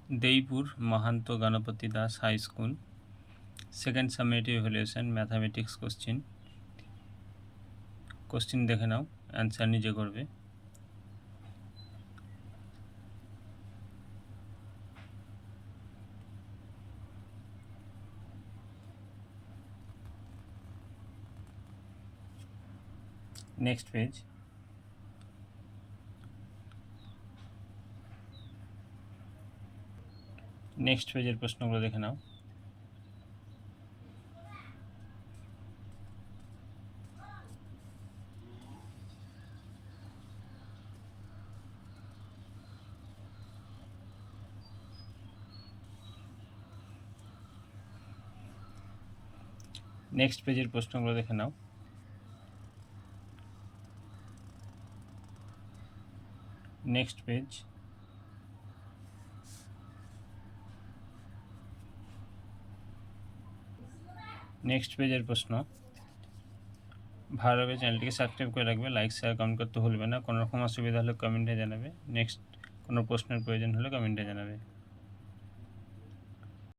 Deipur Mahanta Ganapati Das high school, second summative evaluation mathematics question দেখে নাও, answer নিজে করবে। নেক্সট পেজ, নেক্সট পেজের প্রশ্নগুলো দেখে নাও। নেক্সট পেজের প্রশ্নগুলো দেখে নাও। নেক্সট পেজ, নেক্সট পেজের প্রশ্ন। ভালো লাগলে চ্যানেলটিকে সাবস্ক্রাইব করে রাখবে, লাইক শেয়ার কমেন্ট করতে ভুলবে না। কোনো রকম অসুবিধা হলে কমেন্টে জানাবে। নেক্সট কোনো প্রশ্নের প্রয়োজন হলে কমেন্টে জানাবে।